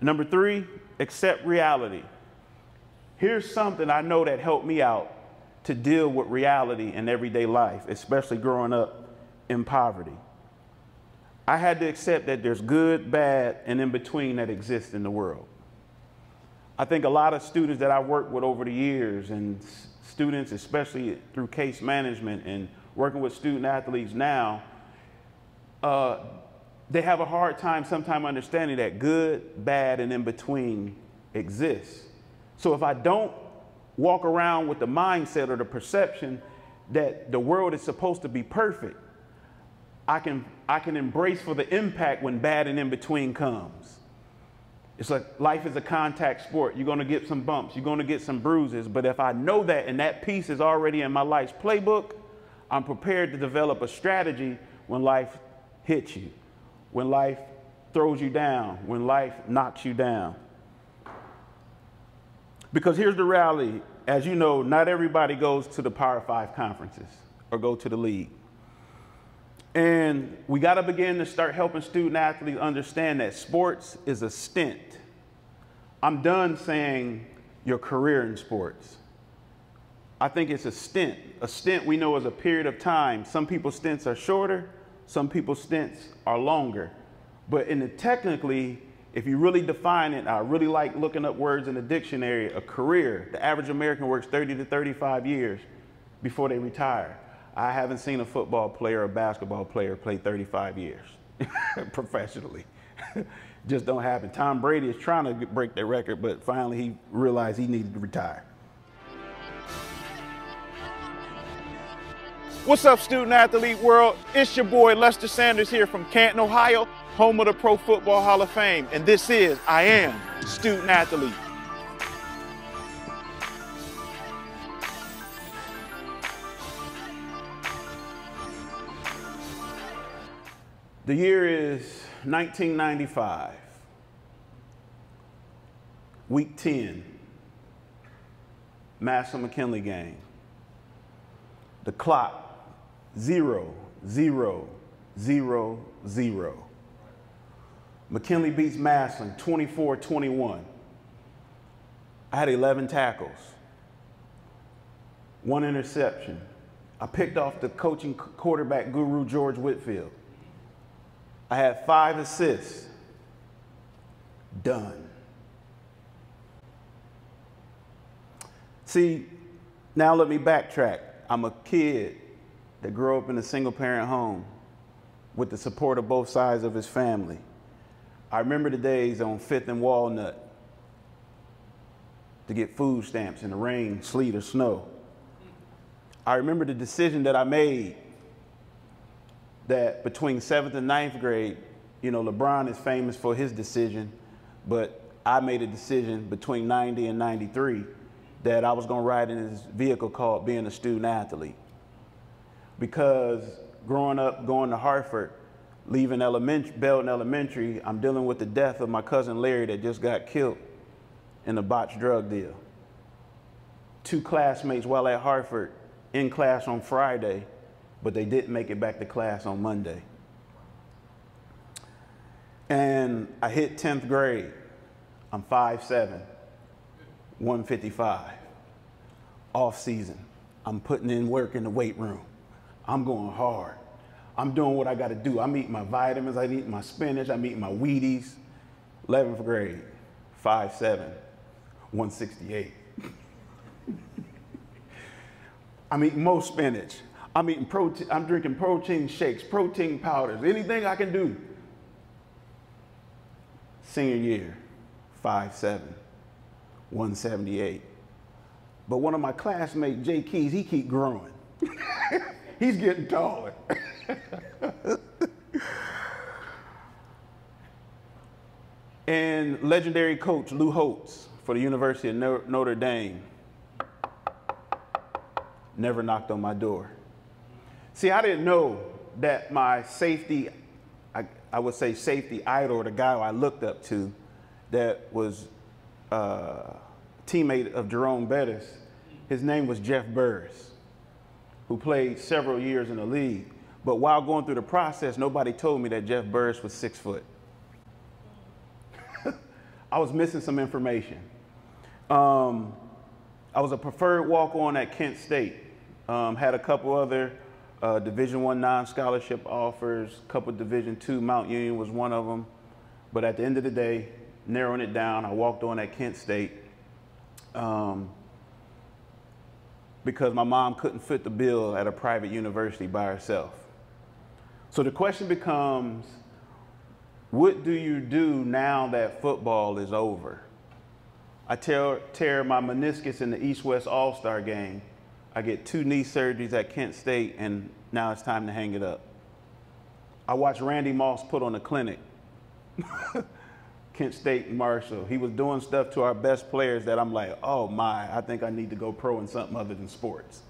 Number 3, accept reality. Here's something I know that helped me out to deal with reality in everyday life, especially growing up in poverty. I had to accept that there's good, bad, and in between that exists in the world. I think a lot of students that I've worked with over the years, and students especially through case management and working with student athletes now, they have a hard time sometimes understanding that good, bad, and in between exists. So if I don't walk around with the mindset or the perception that the world is supposed to be perfect, I can embrace for the impact when bad and in between comes. It's like life is a contact sport. You're going to get some bumps. You're going to get some bruises. But if I know that and that piece is already in my life's playbook, I'm prepared to develop a strategy when life hits you, when life throws you down, when life knocks you down. Because here's the reality. As you know, not everybody goes to the Power 5 conferences or go to the league. And we got to begin to start helping student athletes understand that sports is a stint. I'm done saying your career in sports. I think it's a stint. A stint we know is a period of time. Some people's stints are shorter, some people's stints are longer. But technically, if you really define it, I really like looking up words in the dictionary, a career. The average American works 30 to 35 years before they retire. I haven't seen a football player or a basketball player play 35 years professionally. Just don't happen. Tom Brady is trying to break that record, but finally he realized he needed to retire. What's up, student athlete world? It's your boy Lester Sanders here from Canton, Ohio, home of the Pro Football Hall of Fame. And this is I Am Student Athlete. The year is 1995, week 10, Canton McKinley game. The clock, 0, 0, 0, 0. McKinley beats Massillon 24-21. I had 11 tackles, 1 interception. I picked off the coaching quarterback guru, George Whitfield. I had 5 assists. Done. See, now let me backtrack. I'm a kid that grew up in a single-parent home with the support of both sides of his family. I remember the days on 5th and Walnut to get food stamps in the rain, sleet, or snow. I remember the decision that I made that between 7th and 9th grade, you know, LeBron is famous for his decision, but I made a decision between 90 and 93 that I was going to ride in this vehicle called being a student athlete. Because growing up, going to Hartford, leaving Belton Elementary, I'm dealing with the death of my cousin Larry that just got killed in a botched drug deal. 2 classmates while at Hartford in class on Friday, but they didn't make it back to class on Monday. And I hit 10th grade. I'm 5'7", 155. Off season. I'm putting in work in the weight room. I'm going hard. I'm doing what I got to do. I'm eating my vitamins. I'm eating my spinach. I'm eating my Wheaties. 11th grade, 5'7", 168. I'm eating more spinach. I'm eating protein. I'm drinking protein shakes, protein powders, anything I can do. Senior year, 5'7", 178. But one of my classmates, Jay Keys, he keep growing. He's getting taller. And legendary coach Lou Holtz for the University of Notre Dame never knocked on my door. See, I didn't know that my safety, I would say safety idol, the guy I looked up to, that was a teammate of Jerome Bettis, his name was Jeff Burris, who played several years in the league. But while going through the process, nobody told me that Jeff Burris was 6 foot. I was missing some information. I was a preferred walk-on at Kent State. Had a couple other Division I non-scholarship offers, a couple Division II, Mount Union was one of them. But at the end of the day, narrowing it down, I walked on at Kent State because my mom couldn't fit the bill at a private university by herself. So the question becomes, what do you do now that football is over? I tear my meniscus in the East-West All-Star game. I get 2 knee surgeries at Kent State, and now it's time to hang it up. I watched Randy Moss put on a clinic. Kent State and Marshall. He was doing stuff to our best players that I'm like, oh my, I think I need to go pro in something other than sports.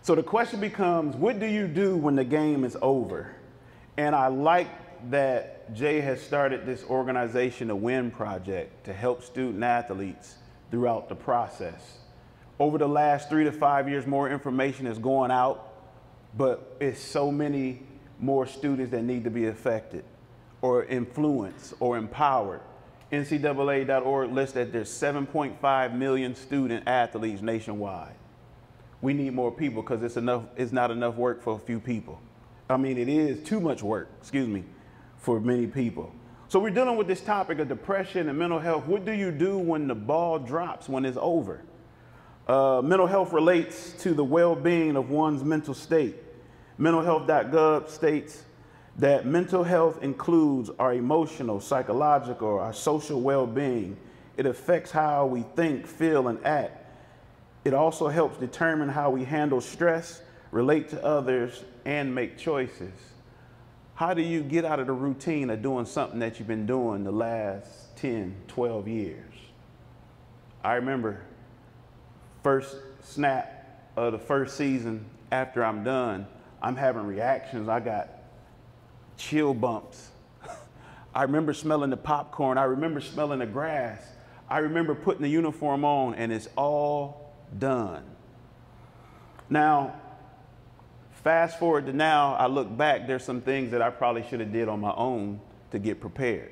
So the question becomes, what do you do when the game is over? And I like that Jay has started this organization, the WIN Project, to help student athletes throughout the process. Over the last 3 to 5 years, more information is going out, but it's so many more students that need to be affected or influenced or empowered. NCAA.org lists that there's 7.5 million student athletes nationwide. We need more people because it's not enough work for a few people. I mean, it is too much work, excuse me, for many people. So we're dealing with this topic of depression and mental health. What do you do when the ball drops, when it's over? Mental health relates to the well-being of one's mental state. Mentalhealth.gov states that mental health includes our emotional, psychological, our social well-being. It affects how we think, feel, and act. It also helps determine how we handle stress, relate to others, and make choices. How do you get out of the routine of doing something that you've been doing the last 10, 12 years? I remember first snap of the first season after I'm done, I'm having reactions. I got chill bumps. I remember smelling the popcorn. I remember smelling the grass. I remember putting the uniform on, and it's all done. Now, fast forward to now, I look back, there's some things that I probably should have did on my own to get prepared.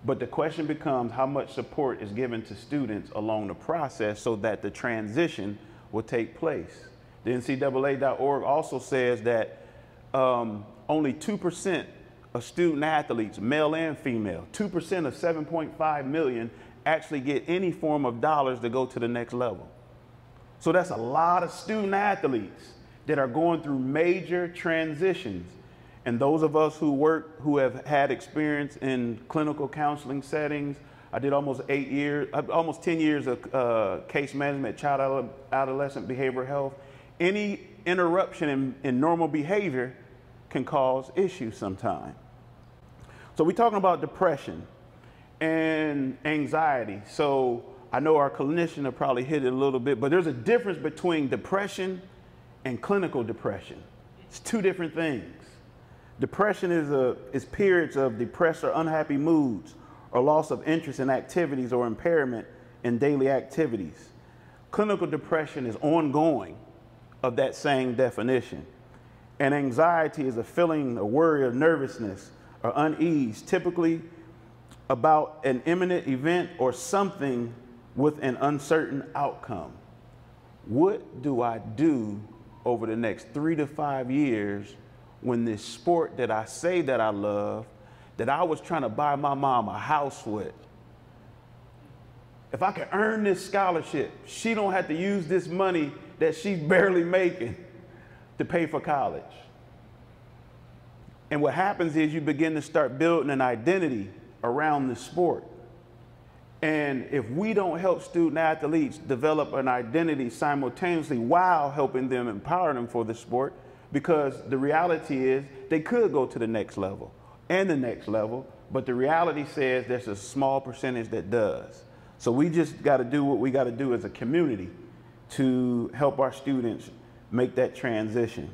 But the question becomes, how much support is given to students along the process so that the transition will take place? The NCAA.org also says that only 2% of student athletes, male and female, 2% of 7.5 million actually get any form of dollars to go to the next level. So that's a lot of student athletes that are going through major transitions. And those of us who have had experience in clinical counseling settings, I did almost 10 years of case management, child adolescent behavioral health. Any interruption in normal behavior can cause issues sometimes. So we're talking about depression and anxiety. So I know our clinician will probably hit it a little bit, but there's a difference between depression and clinical depression. It's 2 different things. Depression is periods of depressed or unhappy moods or loss of interest in activities or impairment in daily activities. Clinical depression is ongoing of that same definition. And anxiety is a feeling of worry or nervousness or unease, typically about an imminent event or something with an uncertain outcome. What do I do over the next 3 to 5 years when this sport that I say that I love, that I was trying to buy my mom a house with, if I could earn this scholarship, she don't have to use this money that she's barely making to pay for college. And what happens is you begin to start building an identity around the sport. And if we don't help student athletes develop an identity simultaneously while helping them, empower them for the sport, because the reality is they could go to the next level and the next level, but the reality says there's a small percentage that does. So we just got to do what we got to do as a community to help our students make that transition.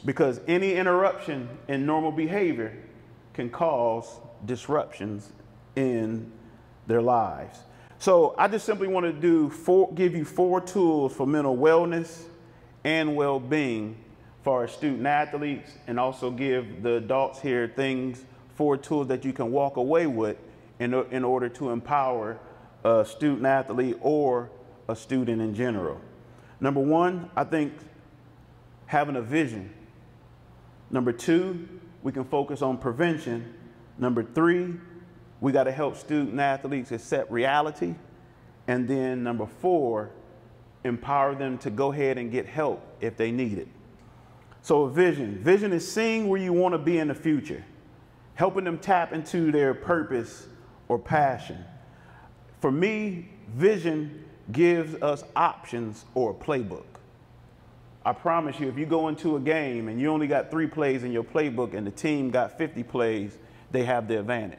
Because any interruption in normal behavior can cause disruptions in their lives. So I just simply want to give you 4 tools for mental wellness and well-being for our student athletes, and also give the adults here things 4 tools that you can walk away with in order to empower a student athlete or a student in general. Number 1, I think having a vision. Number 2, we can focus on prevention. Number 3, we got to help student athletes accept reality. And then number 4, empower them to go ahead and get help if they need it. So a vision. Vision is seeing where you want to be in the future, helping them tap into their purpose or passion. For me, vision gives us options or a playbook. I promise you, if you go into a game and you only got 3 plays in your playbook and the team got 50 plays, they have the advantage.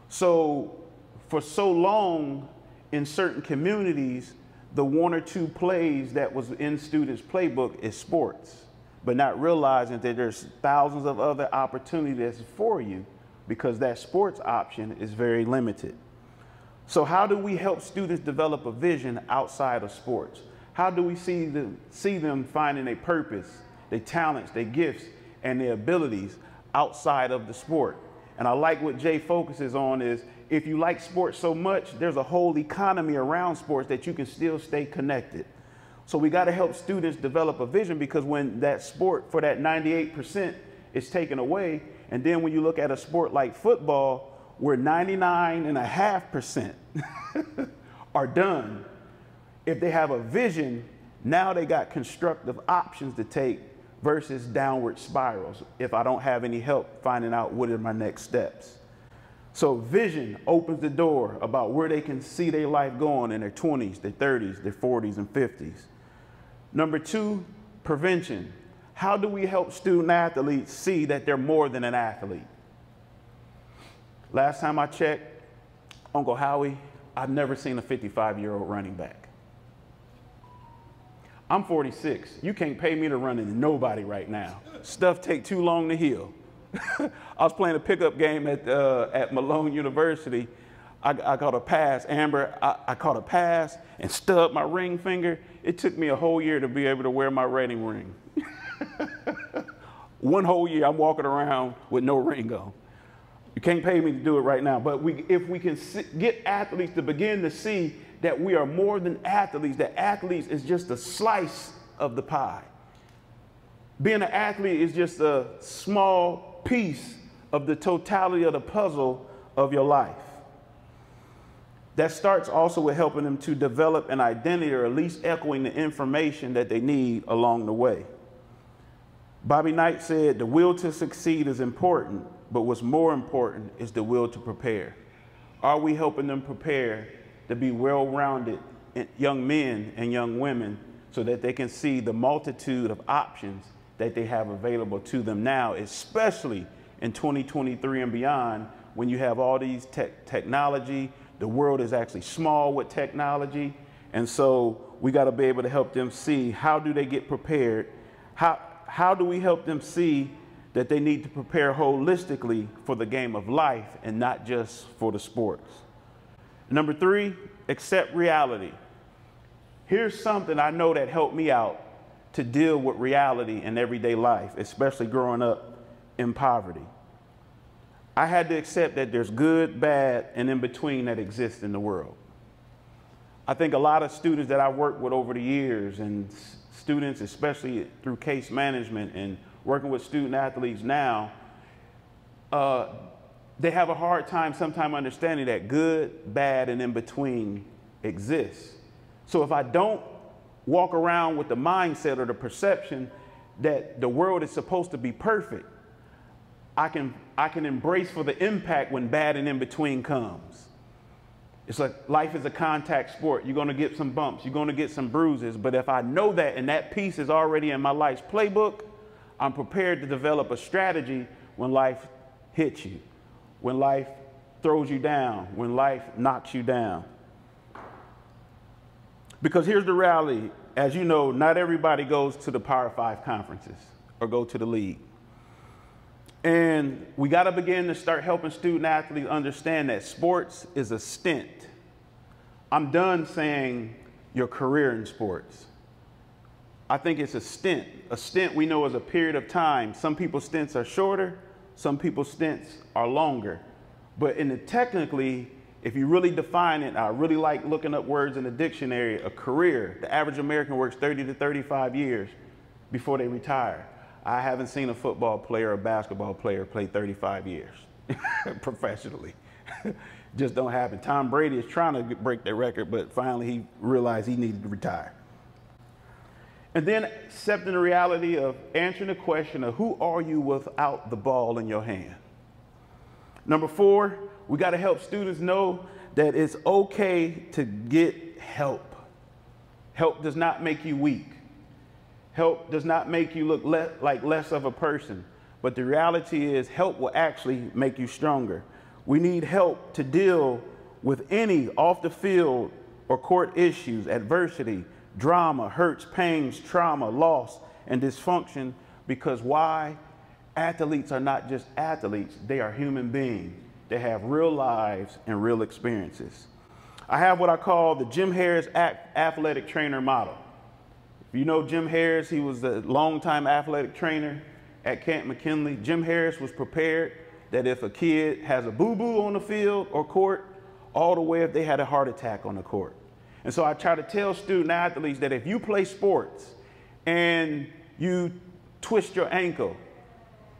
So for so long in certain communities, the 1 or 2 plays that was in students' playbook is sports, but not realizing that there's thousands of other opportunities for you because that sports option is very limited. So how do we help students develop a vision outside of sports? How do we see them finding a purpose, their talents, their gifts, and their abilities outside of the sport? And I like what Jay focuses on is, if you like sports so much, there's a whole economy around sports that you can still stay connected. So we got to help students develop a vision, because when that sport for that 98% is taken away, and then when you look at a sport like football, where 99.5% are done, if they have a vision, now they got constructive options to take versus downward spirals if I don't have any help finding out what are my next steps. So vision opens the door about where they can see their life going in their 20s, their 30s, their 40s, and 50s. Number 2, prevention. How do we help student athletes see that they're more than an athlete? Last time I checked, Uncle Howie, I've never seen a 55-year-old running back. I'm 46. You can't pay me to run into nobody right now. Stuff take too long to heal. I was playing a pickup game at Malone University. I caught a pass. Amber, I caught a pass and stubbed my ring finger. It took me a whole year to be able to wear my wedding ring. 1 whole year I'm walking around with no ring on. You can't pay me to do it right now. But if we can get athletes to begin to see that we are more than athletes, that athletes is just a slice of the pie. Being an athlete is just a small piece of the totality of the puzzle of your life. That starts also with helping them to develop an identity, or at least echoing the information that they need along the way. Bobby Knight said, the will to succeed is important, but what's more important is the will to prepare. Are we helping them prepare to be well-rounded young men and young women so that they can see the multitude of options that they have available to them now, especially in 2023 and beyond, when you have all these technology. The world is actually small with technology. And so we got to be able to help them see, how do they get prepared? How do we help them see that they need to prepare holistically for the game of life and not just for the sports? Number 3, accept reality. Here's something I know that helped me out to deal with reality in everyday life, especially growing up in poverty. I had to accept that there's good, bad, and in between that exists in the world. I think a lot of students that I've worked with over the years, and students especially through case management and working with student athletes now, they have a hard time sometimes understanding that good, bad, and in between exists. So if I don't walk around with the mindset or the perception that the world is supposed to be perfect, I can embrace for the impact when bad and in between comes. It's like life is a contact sport. You're going to get some bumps. You're going to get some bruises. But if I know that and that piece is already in my life's playbook, I'm prepared to develop a strategy when life hits you, when life throws you down, when life knocks you down. Because here's the reality. As you know, not everybody goes to the Power 5 conferences or go to the league. And we got to begin to start helping student athletes understand that sports is a stint. I'm done saying your career in sports. I think it's a stint. A stint we know is a period of time. Some people's stints are shorter, Some people's stints are longer. But technically, if you really define it, I really like looking up words in the dictionary, a career, the average American works 30 to 35 years before they retire. I haven't seen a football player or a basketball player play 35 years professionally. Just don't happen. Tom Brady is trying to break that record, but finally he realized he needed to retire. And then accepting the reality of answering the question of who are you without the ball in your hand. Number 4, we got to help students know that it's okay to get help. Help does not make you weak. Help does not make you look like less of a person. But the reality is help will actually make you stronger. We need help to deal with any off the field or court issues, adversity, drama, hurts, pains, trauma, loss, and dysfunction. Because why? Athletes are not just athletes, they are human beings. They have real lives and real experiences. I have what I call the Jim Harris athletic trainer model. If you know Jim Harris, he was a longtime athletic trainer at Canton McKinley. Jim Harris was prepared that if a kid has a boo-boo on the field or court, all the way if they had a heart attack on the court. And so I try to tell student athletes that if you play sports and you twist your ankle,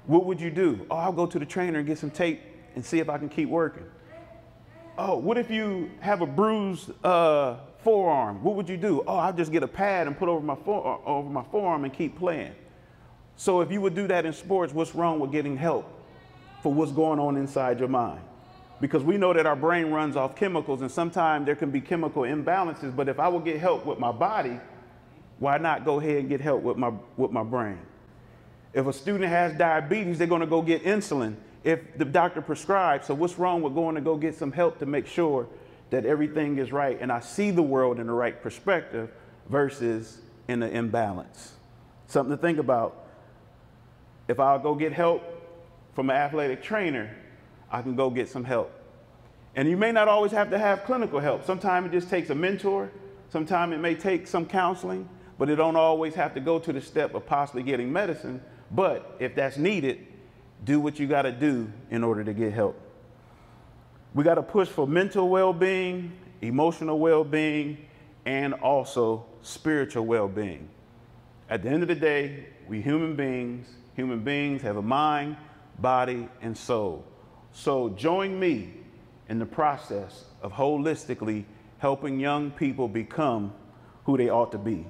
what would you do? Oh, I'll go to the trainer and get some tape and see if I can keep working. Oh, what if you have a bruised forearm? What would you do? Oh, I'll just get a pad and put over my forearm and keep playing. So if you would do that in sports, what's wrong with getting help for what's going on inside your mind? Because we know that our brain runs off chemicals, and sometimes there can be chemical imbalances. But if I will get help with my body, why not go ahead and get help with my brain? If a student has diabetes, they're going to go get insulin if the doctor prescribes. So what's wrong with going to go get some help to make sure that everything is right and I see the world in the right perspective versus in the imbalance? Something to think about. If I'll go get help from an athletic trainer, I can go get some help. And you may not always have to have clinical help. Sometimes it just takes a mentor. Sometimes it may take some counseling, but it don't always have to go to the step of possibly getting medicine. But if that's needed, do what you got to do in order to get help. We got to push for mental well-being, emotional well-being, and also spiritual well-being. At the end of the day, we human beings have a mind, body, and soul. So join me in the process of holistically helping young people become who they ought to be.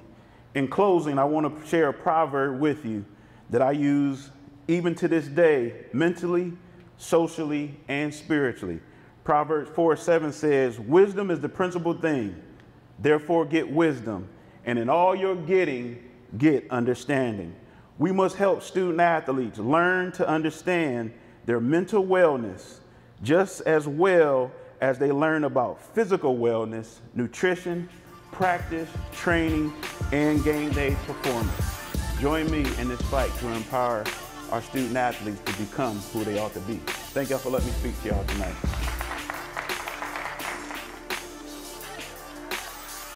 In closing, I want to share a proverb with you that I use even to this day, mentally, socially, and spiritually. Proverbs 4:7 says, "Wisdom is the principal thing, therefore get wisdom, and in all your getting, get understanding." We must help student athletes learn to understand their mental wellness just as well as they learn about physical wellness, nutrition, practice, training, and game day performance. Join me in this fight to empower our student athletes to become who they ought to be. Thank y'all for letting me speak to y'all tonight.